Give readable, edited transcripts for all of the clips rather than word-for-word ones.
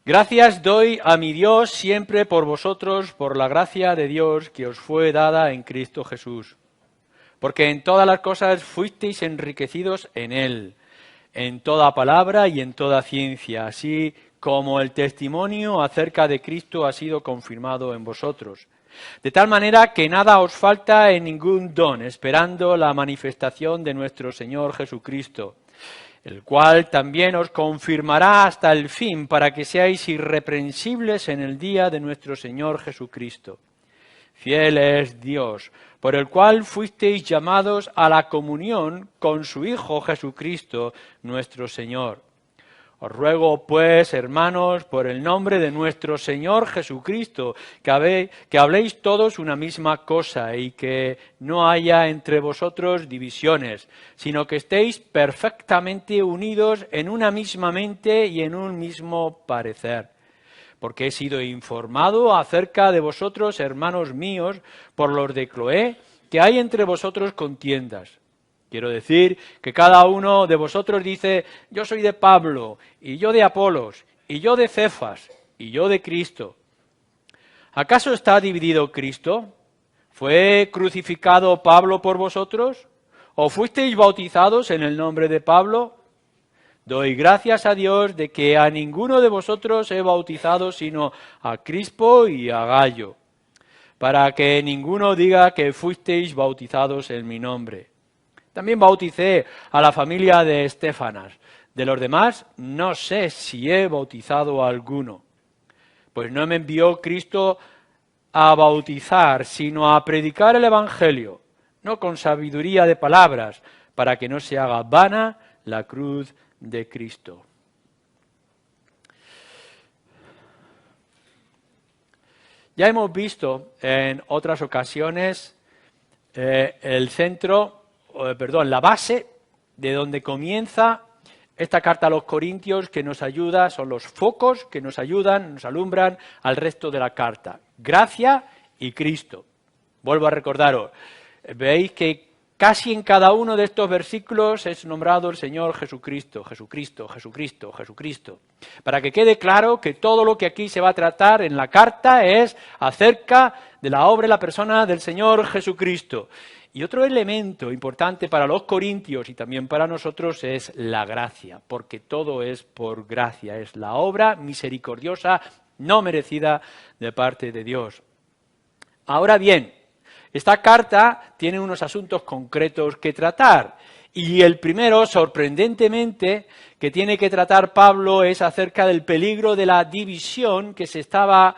Gracias doy a mi Dios siempre por vosotros, por la gracia de Dios que os fue dada en Cristo Jesús. Porque en todas las cosas fuisteis enriquecidos en Él, en toda palabra y en toda ciencia, así como el testimonio acerca de Cristo ha sido confirmado en vosotros. De tal manera que nada os falta en ningún don, esperando la manifestación de nuestro Señor Jesucristo, el cual también os confirmará hasta el fin, para que seáis irreprensibles en el día de nuestro Señor Jesucristo. Fiel es Dios, por el cual fuisteis llamados a la comunión con su Hijo Jesucristo, nuestro Señor. Os ruego, pues, hermanos, por el nombre de nuestro Señor Jesucristo, que habléis todos una misma cosa y que no haya entre vosotros divisiones, sino que estéis perfectamente unidos en una misma mente y en un mismo parecer. Porque he sido informado acerca de vosotros, hermanos míos, por los de Cloé, que hay entre vosotros contiendas. Quiero decir que cada uno de vosotros dice, yo soy de Pablo, y yo de Apolos, y yo de Cefas, y yo de Cristo. ¿Acaso está dividido Cristo? ¿Fue crucificado Pablo por vosotros? ¿O fuisteis bautizados en el nombre de Pablo? Doy gracias a Dios de que a ninguno de vosotros he bautizado sino a Crispo y a Gayo, para que ninguno diga que fuisteis bautizados en mi nombre. También bauticé a la familia de Estéfanas. De los demás, no sé si he bautizado a alguno. Pues no me envió Cristo a bautizar, sino a predicar el Evangelio, no con sabiduría de palabras, para que no se haga vana la cruz de Cristo. Ya hemos visto en otras ocasiones la base de donde comienza esta carta a los Corintios, que nos ayuda, son los focos que nos ayudan, nos alumbran al resto de la carta. Gracia y Cristo. Vuelvo a recordaros, veis que casi en cada uno de estos versículos es nombrado el Señor Jesucristo, Jesucristo, Jesucristo, Jesucristo. Para que quede claro que todo lo que aquí se va a tratar en la carta es acerca de la obra y la persona del Señor Jesucristo. Y otro elemento importante para los corintios y también para nosotros es la gracia, porque todo es por gracia, es la obra misericordiosa, no merecida de parte de Dios. Ahora bien, esta carta tiene unos asuntos concretos que tratar, y el primero, sorprendentemente, que tiene que tratar Pablo es acerca del peligro de la división que se estaba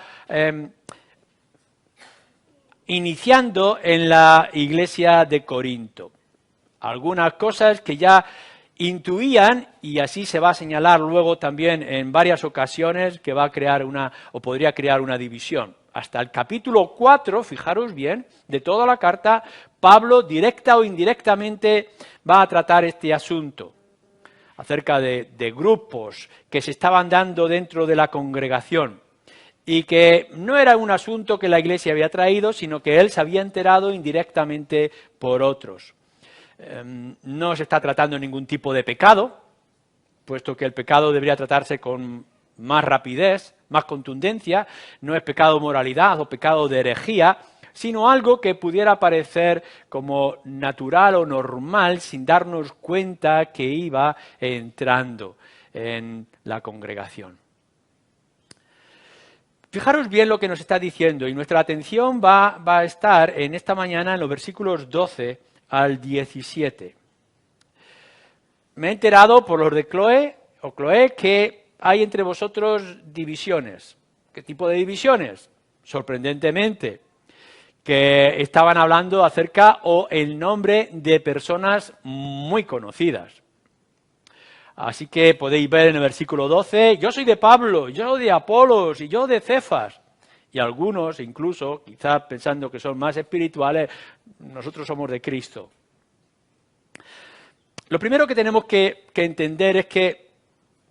iniciando en la iglesia de Corinto. Algunas cosas que ya intuían, y así se va a señalar luego también en varias ocasiones, que va a crear podría crear una división. Hasta el capítulo 4, fijaros bien, de toda la carta, Pablo, directa o indirectamente, va a tratar este asunto, acerca de grupos que se estaban dando dentro de la congregación, y que no era un asunto que la Iglesia había traído, sino que él se había enterado indirectamente por otros. No se está tratando ningún tipo de pecado, puesto que el pecado debería tratarse con más rapidez, más contundencia. No es pecado de moralidad o pecado de herejía, sino algo que pudiera parecer como natural o normal sin darnos cuenta que iba entrando en la congregación. Fijaros bien lo que nos está diciendo, y nuestra atención va a estar en esta mañana en los versículos 12 al 17. Me he enterado por los de Cloé que hay entre vosotros divisiones. ¿Qué tipo de divisiones? Sorprendentemente, que estaban hablando acerca o el nombre de personas muy conocidas. Así que podéis ver en el versículo 12, yo soy de Pablo, yo de Apolos y yo de Cefas. Y algunos, incluso, quizás pensando que son más espirituales, nosotros somos de Cristo. Lo primero que tenemos que entender es que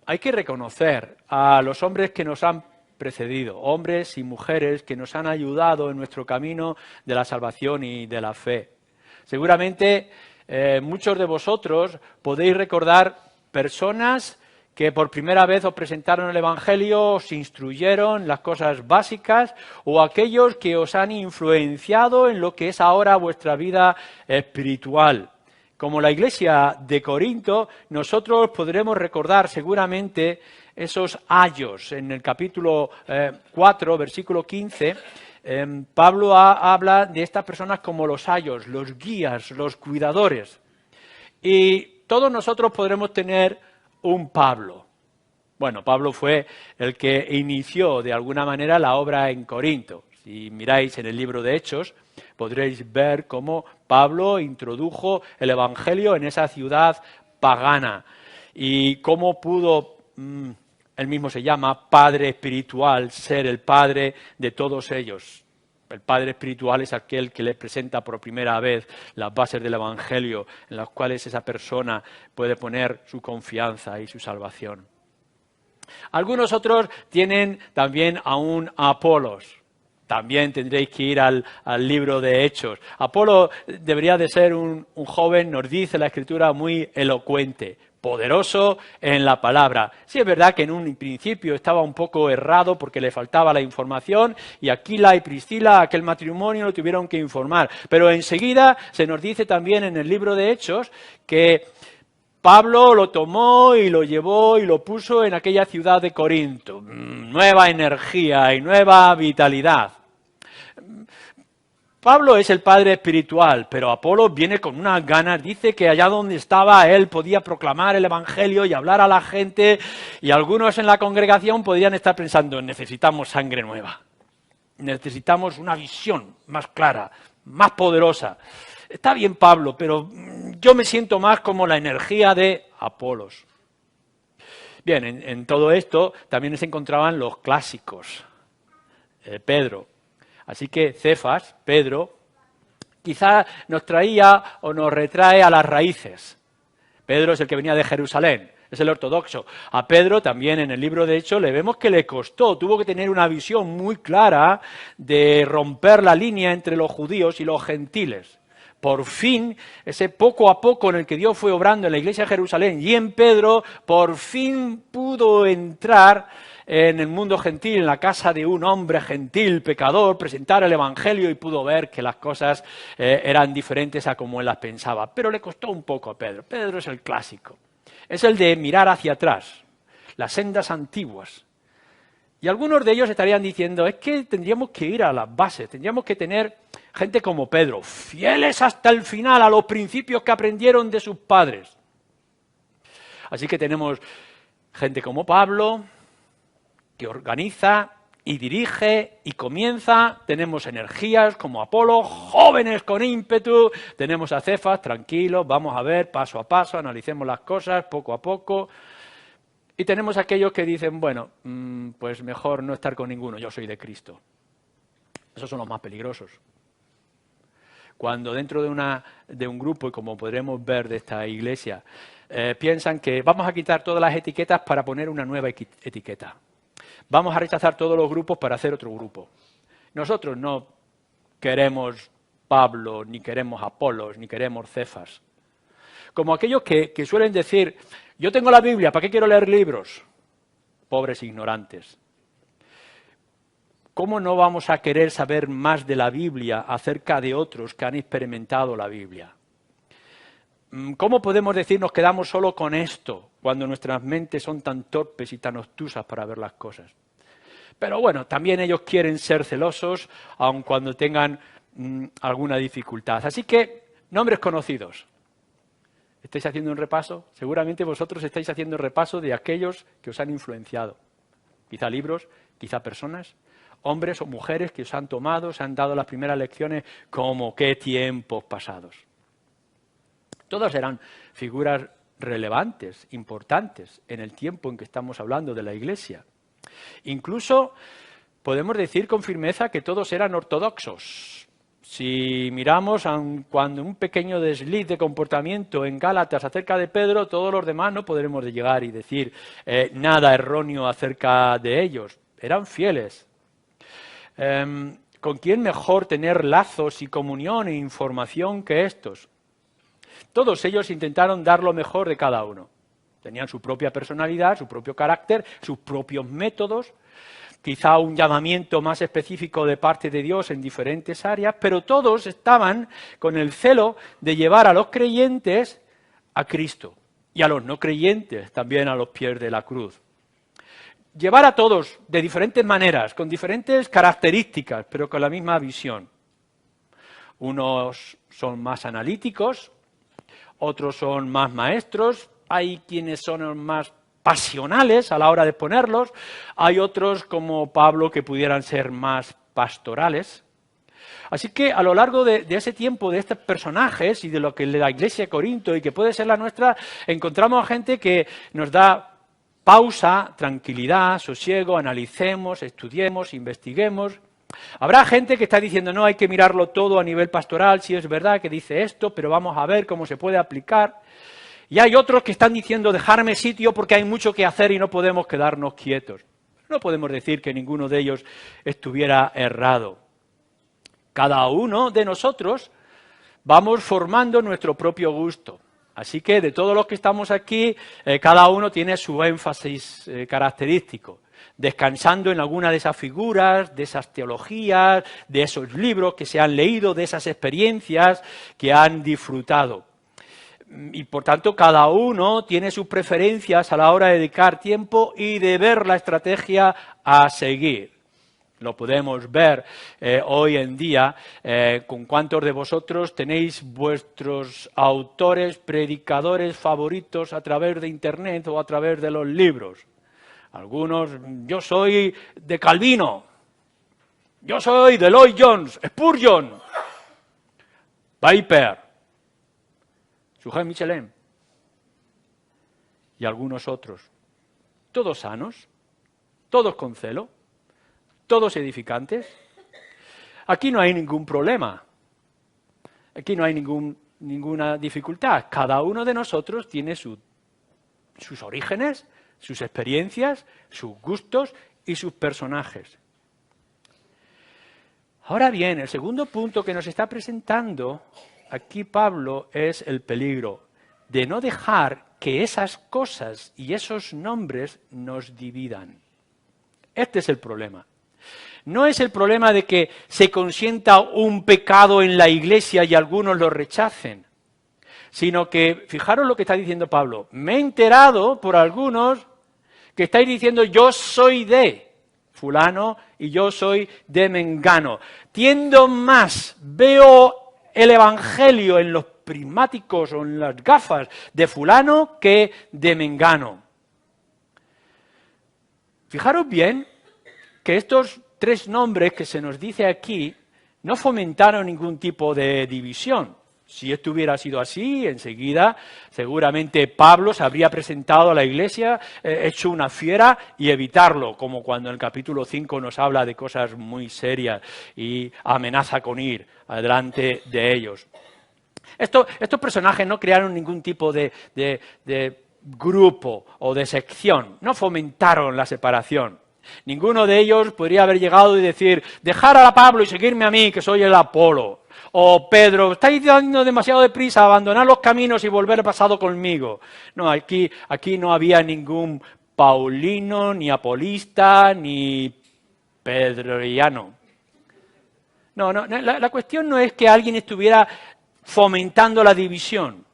hay que reconocer a los hombres que nos han precedido, hombres y mujeres que nos han ayudado en nuestro camino de la salvación y de la fe. Seguramente muchos de vosotros podéis recordar personas que por primera vez os presentaron el Evangelio, os instruyeron las cosas básicas, o aquellos que os han influenciado en lo que es ahora vuestra vida espiritual. Como la iglesia de Corinto, nosotros podremos recordar seguramente esos ayos. En el capítulo 4, versículo 15, Pablo habla de estas personas como los ayos, los guías, los cuidadores. Y todos nosotros podremos tener un Pablo. Bueno, Pablo fue el que inició de alguna manera la obra en Corinto. Si miráis en el libro de Hechos, podréis ver cómo Pablo introdujo el Evangelio en esa ciudad pagana y cómo pudo, él mismo se llama Padre Espiritual, ser el Padre de todos ellos. El Padre Espiritual es aquel que les presenta por primera vez las bases del Evangelio en las cuales esa persona puede poner su confianza y su salvación. Algunos otros tienen también a un Apolos. También tendréis que ir al libro de Hechos. Apolo debería de ser un joven, nos dice la Escritura, muy elocuente, poderoso en la palabra. Sí es verdad que en un principio estaba un poco errado porque le faltaba la información y Aquila y Priscila, aquel matrimonio, lo tuvieron que informar. Pero enseguida se nos dice también en el libro de Hechos que Pablo lo tomó y lo llevó y lo puso en aquella ciudad de Corinto. Nueva energía y nueva vitalidad. Pablo es el padre espiritual, pero Apolo viene con unas ganas, dice que allá donde estaba él podía proclamar el Evangelio y hablar a la gente, y algunos en la congregación podrían estar pensando, necesitamos sangre nueva, necesitamos una visión más clara, más poderosa. Está bien Pablo, pero yo me siento más como la energía de Apolos. Bien, en todo esto también se encontraban los clásicos, Pedro. Así que Cefas, Pedro, quizá nos traía o nos retrae a las raíces. Pedro es el que venía de Jerusalén, es el ortodoxo. A Pedro también en el libro de Hechos le vemos que le costó, tuvo que tener una visión muy clara de romper la línea entre los judíos y los gentiles. Por fin, ese poco a poco en el que Dios fue obrando en la iglesia de Jerusalén y en Pedro, por fin pudo entrar en el mundo gentil, en la casa de un hombre gentil, pecador, presentar el Evangelio y pudo ver que las cosas eran diferentes a como él las pensaba. Pero le costó un poco a Pedro. Pedro es el clásico. Es el de mirar hacia atrás, las sendas antiguas. Y algunos de ellos estarían diciendo, es que tendríamos que ir a las bases, tendríamos que tener gente como Pedro, fieles hasta el final a los principios que aprendieron de sus padres. Así que tenemos gente como Pablo, que organiza y dirige y comienza, tenemos energías como Apolo, jóvenes con ímpetu, tenemos a Cefas, tranquilos, vamos a ver paso a paso, analicemos las cosas poco a poco, y tenemos aquellos que dicen, bueno, pues mejor no estar con ninguno, yo soy de Cristo. Esos son los más peligrosos. Cuando dentro de un grupo, y como podremos ver de esta iglesia, piensan que vamos a quitar todas las etiquetas para poner una nueva etiqueta. Vamos a rechazar todos los grupos para hacer otro grupo. Nosotros no queremos Pablo, ni queremos Apolos, ni queremos Cefas. Como aquellos que suelen decir, yo tengo la Biblia, ¿para qué quiero leer libros? Pobres ignorantes. ¿Cómo no vamos a querer saber más de la Biblia acerca de otros que han experimentado la Biblia? ¿Cómo podemos decir nos quedamos solo con esto cuando nuestras mentes son tan torpes y tan obtusas para ver las cosas? Pero bueno, también ellos quieren ser celosos, aun cuando tengan alguna dificultad. Así que, nombres conocidos. ¿Estáis haciendo un repaso? Seguramente vosotros estáis haciendo un repaso de aquellos que os han influenciado. Quizá libros, quizá personas, hombres o mujeres que os han tomado, os han dado las primeras lecciones, como qué tiempos pasados. Todas eran figuras relevantes, importantes, en el tiempo en que estamos hablando de la Iglesia. Incluso podemos decir con firmeza que todos eran ortodoxos. Si miramos cuando un pequeño desliz de comportamiento en Gálatas acerca de Pedro, todos los demás no podremos llegar y decir nada erróneo acerca de ellos. Eran fieles. ¿Con quién mejor tener lazos y comunión e información que estos? Todos ellos intentaron dar lo mejor de cada uno. Tenían su propia personalidad, su propio carácter, sus propios métodos, quizá un llamamiento más específico de parte de Dios en diferentes áreas, pero todos estaban con el celo de llevar a los creyentes a Cristo y a los no creyentes también a los pies de la cruz. Llevar a todos de diferentes maneras, con diferentes características, pero con la misma visión. Unos son más analíticos, otros son más maestros, hay quienes son más pasionales a la hora de exponerlos, hay otros como Pablo que pudieran ser más pastorales. Así que a lo largo de ese tiempo, de estos personajes y de lo que la Iglesia de Corinto y que puede ser la nuestra, encontramos a gente que nos da pausa, tranquilidad, sosiego, analicemos, estudiemos, investiguemos. Habrá gente que está diciendo, no, hay que mirarlo todo a nivel pastoral, sí es verdad que dice esto, pero vamos a ver cómo se puede aplicar. Y hay otros que están diciendo, dejarme sitio porque hay mucho que hacer y no podemos quedarnos quietos. No podemos decir que ninguno de ellos estuviera errado. Cada uno de nosotros vamos formando nuestro propio gusto. Así que de todos los que estamos aquí, cada uno tiene su énfasis característico, descansando en alguna de esas figuras, de esas teologías, de esos libros que se han leído, de esas experiencias que han disfrutado. Y por tanto cada uno tiene sus preferencias a la hora de dedicar tiempo y de ver la estrategia a seguir. Lo podemos ver hoy en día con cuántos de vosotros tenéis vuestros autores, predicadores favoritos a través de Internet o a través de los libros. Algunos, yo soy de Calvino, yo soy de Lloyd Jones, Spurgeon, Piper, Sujé Michelin y algunos otros. Todos sanos, todos con celo, todos edificantes. Aquí no hay ningún problema, aquí no hay ninguna dificultad. Cada uno de nosotros tiene sus orígenes, sus experiencias, sus gustos y sus personajes. Ahora bien, el segundo punto que nos está presentando aquí Pablo es el peligro de no dejar que esas cosas y esos nombres nos dividan. Este es el problema. No es el problema de que se consienta un pecado en la Iglesia y algunos lo rechacen, sino que, fijaros lo que está diciendo Pablo, me he enterado por algunos que estáis diciendo yo soy de fulano y yo soy de mengano. Tiendo más, veo el Evangelio en los prismáticos o en las gafas de fulano que de mengano. Fijaros bien que estos tres nombres que se nos dice aquí no fomentaron ningún tipo de división. Si esto hubiera sido así, enseguida seguramente Pablo se habría presentado a la Iglesia, hecho una fiera y evitarlo, como cuando en el capítulo 5 nos habla de cosas muy serias y amenaza con ir delante de ellos. Estos personajes no crearon ningún tipo de grupo o de sección, no fomentaron la separación. Ninguno de ellos podría haber llegado y decir, dejar a Pablo y seguirme a mí, que soy el Apolo. O Pedro, estáis dando demasiado deprisa, abandonar los caminos y volver al pasado conmigo. No, aquí no había ningún paulino, ni apolista, ni pedroiano. No, la cuestión no es que alguien estuviera fomentando la división.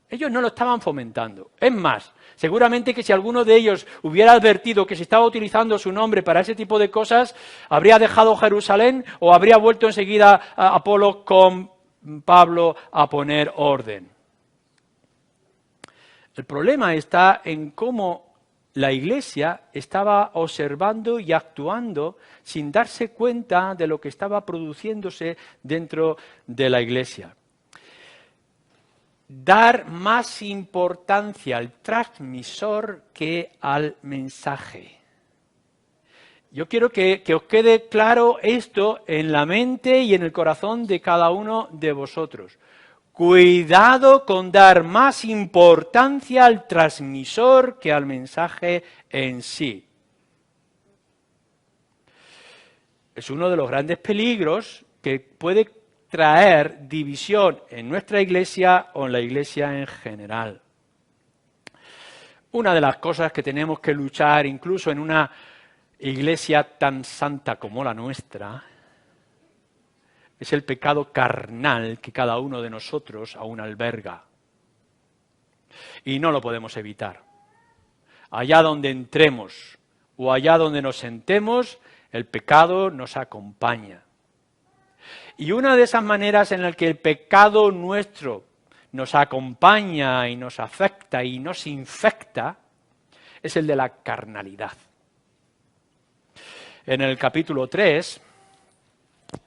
Ellos no lo estaban fomentando. Es más, seguramente que si alguno de ellos hubiera advertido que se estaba utilizando su nombre para ese tipo de cosas, habría dejado Jerusalén o habría vuelto enseguida a Apolo con Pablo a poner orden. El problema está en cómo la Iglesia estaba observando y actuando sin darse cuenta de lo que estaba produciéndose dentro de la Iglesia. Dar más importancia al transmisor que al mensaje. Yo quiero que os quede claro esto en la mente y en el corazón de cada uno de vosotros. Cuidado con dar más importancia al transmisor que al mensaje en sí. Es uno de los grandes peligros que puede traer división en nuestra Iglesia o en la Iglesia en general. Una de las cosas que tenemos que luchar, incluso en una iglesia tan santa como la nuestra, es el pecado carnal que cada uno de nosotros aún alberga. Y no lo podemos evitar. Allá donde entremos o allá donde nos sentemos, el pecado nos acompaña. Y una de esas maneras en las que el pecado nuestro nos acompaña y nos afecta y nos infecta es el de la carnalidad. En el capítulo 3,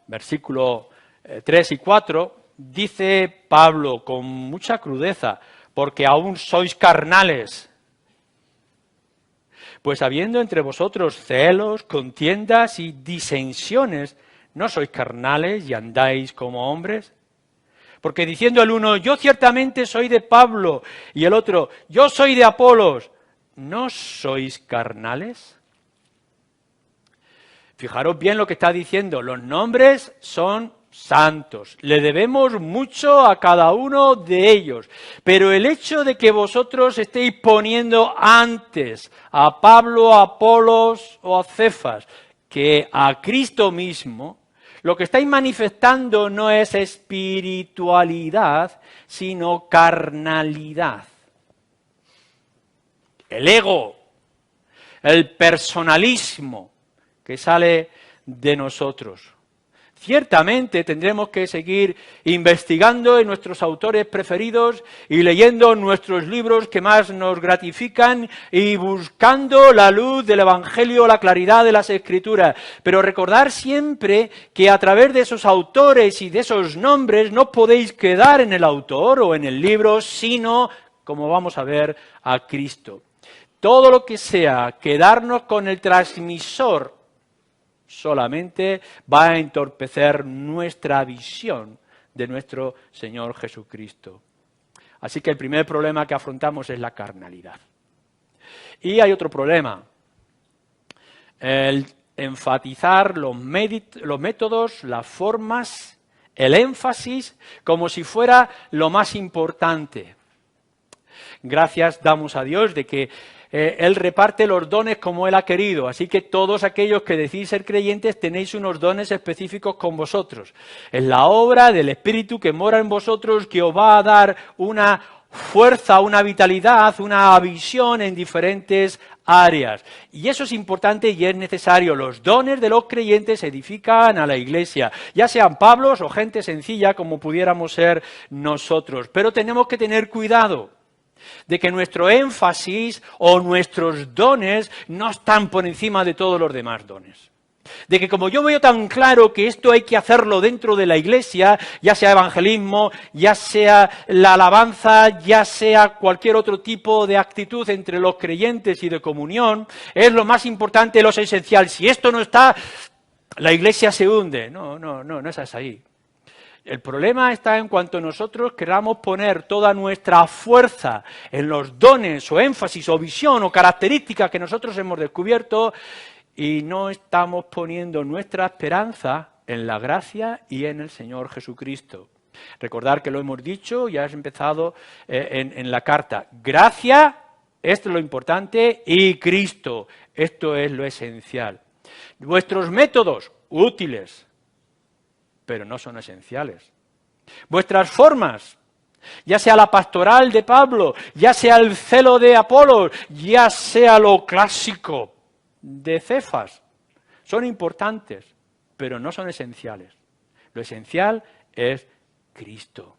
versículo 3 y 4, dice Pablo con mucha crudeza, porque aún sois carnales. Pues habiendo entre vosotros celos, contiendas y disensiones, ¿no sois carnales y andáis como hombres? Porque diciendo el uno, yo ciertamente soy de Pablo, y el otro, yo soy de Apolos, ¿no sois carnales? Fijaros bien lo que está diciendo, los nombres son santos, le debemos mucho a cada uno de ellos, pero el hecho de que vosotros estéis poniendo antes a Pablo, a Apolos o a Cefas que a Cristo mismo, lo que estáis manifestando no es espiritualidad, sino carnalidad. El ego, el personalismo que sale de nosotros. Ciertamente tendremos que seguir investigando en nuestros autores preferidos y leyendo nuestros libros que más nos gratifican y buscando la luz del Evangelio, la claridad de las Escrituras. Pero recordar siempre que a través de esos autores y de esos nombres no podéis quedar en el autor o en el libro, sino, como vamos a ver, a Cristo. Todo lo que sea quedarnos con el transmisor solamente va a entorpecer nuestra visión de nuestro Señor Jesucristo. Así que el primer problema que afrontamos es la carnalidad. Y hay otro problema, el enfatizar los métodos, las formas, el énfasis, como si fuera lo más importante. Gracias damos a Dios de que Él reparte los dones como Él ha querido, así que todos aquellos que decís ser creyentes tenéis unos dones específicos con vosotros. Es la obra del Espíritu que mora en vosotros que os va a dar una fuerza, una vitalidad, una visión en diferentes áreas. Y eso es importante y es necesario. Los dones de los creyentes edifican a la iglesia, ya sean Pablos o gente sencilla como pudiéramos ser nosotros. Pero tenemos que tener cuidado de que nuestro énfasis o nuestros dones no están por encima de todos los demás dones. De que como yo veo tan claro que esto hay que hacerlo dentro de la iglesia, ya sea evangelismo, ya sea la alabanza, ya sea cualquier otro tipo de actitud entre los creyentes y de comunión, es lo más importante, lo esencial. Si esto no está, la iglesia se hunde. No es así. El problema está en cuanto nosotros queramos poner toda nuestra fuerza en los dones o énfasis o visión o características que nosotros hemos descubierto y no estamos poniendo nuestra esperanza en la gracia y en el Señor Jesucristo. Recordar que lo hemos dicho, ya has empezado en la carta. Gracia, esto es lo importante, y Cristo, esto es lo esencial. Vuestros métodos, útiles, pero no son esenciales. Vuestras formas, ya sea la pastoral de Pablo, ya sea el celo de Apolos, ya sea lo clásico de Cefas, son importantes, pero no son esenciales. Lo esencial es Cristo.